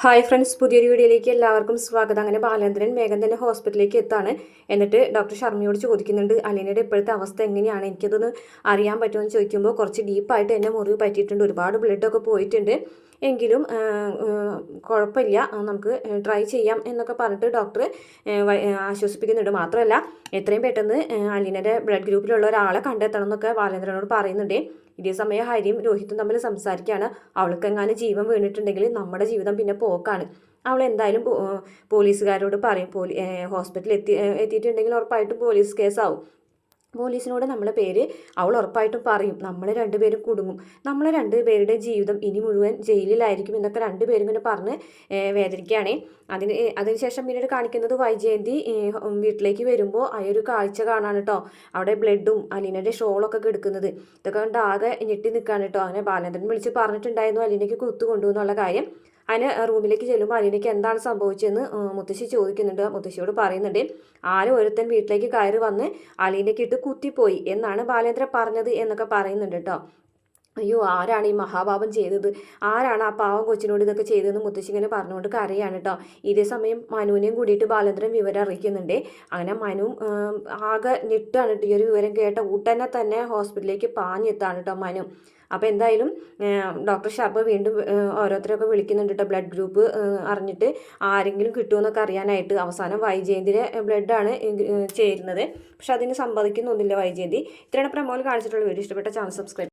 Hi friends, പുതിയൊരു വീഡിയോയിലേക്ക് എല്ലാവർക്കും സ്വാഗതം. അങ്ങനെ ബാലേന്ദ്രൻ വേഗം തന്നെ ഹോസ്പിറ്റലിലേക്ക് എത്താണ്. എന്നിട്ട് ഡോക്ടർ ശർമ്മയോട് ചോദിക്കുന്നുണ്ട്, അലീനയുടെ ഇപ്പോഴത്തെ അവസ്ഥ എങ്ങനെയാണ്, എനിക്കതൊന്ന് അറിയാൻ പറ്റുമെന്ന് ചോദിക്കുമ്പോൾ കുറച്ച് ഡീപ്പായിട്ട് എന്നെ മുറിവ് പറ്റിയിട്ടുണ്ട്, ഒരുപാട് ബ്ലഡൊക്കെ പോയിട്ടുണ്ട്, എങ്കിലും കുഴപ്പമില്ല, നമുക്ക് ട്രൈ ചെയ്യാം എന്നൊക്കെ പറഞ്ഞിട്ട് ഡോക്ടർ ആശ്വസിപ്പിക്കുന്നുണ്ട്. മാത്രമല്ല എത്രയും പെട്ടെന്ന് അലീനയുടെ ബ്ലഡ് ഗ്രൂപ്പിലുള്ള ഒരാളെ കണ്ടെത്തണം എന്നൊക്കെ ബാലേന്ദ്രനോട് പറയുന്നുണ്ട്. ഇതേ സമയം ഹരിയും രോഹിത്തും തമ്മിൽ സംസാരിക്കുകയാണ്. അവൾക്കെങ്ങാനും ജീവൻ വീണിട്ടുണ്ടെങ്കിൽ നമ്മുടെ ജീവിതം പിന്നെ പോക്കാണ്. അവൾ എന്തായാലും പോലീസുകാരോട് പറയും. ഹോസ്പിറ്റലിൽ എത്തിയിട്ടുണ്ടെങ്കിൽ ഉറപ്പായിട്ടും പോലീസ് കേസാവും. പോലീസിനോട് നമ്മളെ പേര് അവൾ ഉറപ്പായിട്ടും പറയും. നമ്മൾ രണ്ടുപേരും കുടുങ്ങും, നമ്മൾ രണ്ടുപേരുടെ ജീവിതം ഇനി മുഴുവൻ ജയിലിലായിരിക്കും എന്നൊക്കെ രണ്ടുപേരും ഇങ്ങനെ പറഞ്ഞ് വേദനിക്കുകയാണേ. അതിനുശേഷം പിന്നീട് കാണിക്കുന്നത് വൈജയന്തി വീട്ടിലേക്ക് വരുമ്പോൾ ആ ഒരു കാഴ്ച കാണാൻ കേട്ടോ. അവിടെ ബ്ലഡും അലീനയുടെ ഷോളൊക്കെ കിടക്കുന്നത്, ഇതൊക്കെ കണ്ട് ആകെ ഞെട്ടി നിൽക്കുകയാണ് കേട്ടോ. അങ്ങനെ ബാലേന്ദ്രൻ വിളിച്ച് പറഞ്ഞിട്ടുണ്ടായിരുന്നു അലീനയ്ക്ക് കുത്തു കൊണ്ടുവന്നുള്ള കാര്യം. അതിന് റൂമിലേക്ക് ചെല്ലുമ്പോൾ അലീനയ്ക്ക് എന്താണ് സംഭവിച്ചതെന്ന് മുത്തശ്ശി ചോദിക്കുന്നുണ്ട്. മുത്തശ്ശിയോട് പറയുന്നുണ്ട്, ആരും ഒരുത്തൻ വീട്ടിലേക്ക് കയറി വന്ന് അലീനയ്ക്ക് ഇട്ട് കുത്തിപ്പോയി എന്നാണ് ബാലേന്ദ്രൻ പറഞ്ഞത് എന്നൊക്കെ പറയുന്നുണ്ട് കേട്ടോ. അയ്യോ, ആരാണ് ഈ മഹാപാപം ചെയ്തത്, ആരാണ് ആ പാവം കൊച്ചിനോട് ഇതൊക്കെ ചെയ്തതെന്ന് മുത്തശ്ശി ഇങ്ങനെ പറഞ്ഞുകൊണ്ട് കരയാണ് കേട്ടോ. ഇതേ സമയം മനുവിനെയും കൂടിയിട്ട് ബാലേന്ദ്രൻ വിവരം അറിയിക്കുന്നുണ്ട്. അങ്ങനെ മനു ആകെ ഞെട്ടാണ് കേട്ടോ. ഈ ഒരു വിവരം കേട്ട ഉടനെ തന്നെ ഹോസ്പിറ്റലിലേക്ക് പാഞ്ഞെത്താണ് കേട്ടോ മനു. അപ്പോൾ എന്തായാലും ഡോക്ടർ ശർമ്മ വീണ്ടും ഓരോരുത്തരൊക്കെ വിളിക്കുന്നുണ്ട് കേട്ടോ, ബ്ലഡ് ഗ്രൂപ്പ് അറിഞ്ഞിട്ട് ആരെങ്കിലും കിട്ടുമെന്നൊക്കെ അറിയാനായിട്ട്. അവസാനം വൈജയന്തിയുടെ ബ്ലഡാണ് ചേരുന്നത്, പക്ഷെ അതിന് സമ്മതിക്കുന്നൊന്നുമില്ല വൈജയന്തി. ഇത്രയാണ് പ്രമോൽ കാണിച്ചിട്ടുള്ള വീഡിയോ. ഇഷ്ടപ്പെട്ട ചാനൽ സബ്സ്ക്രൈബ്.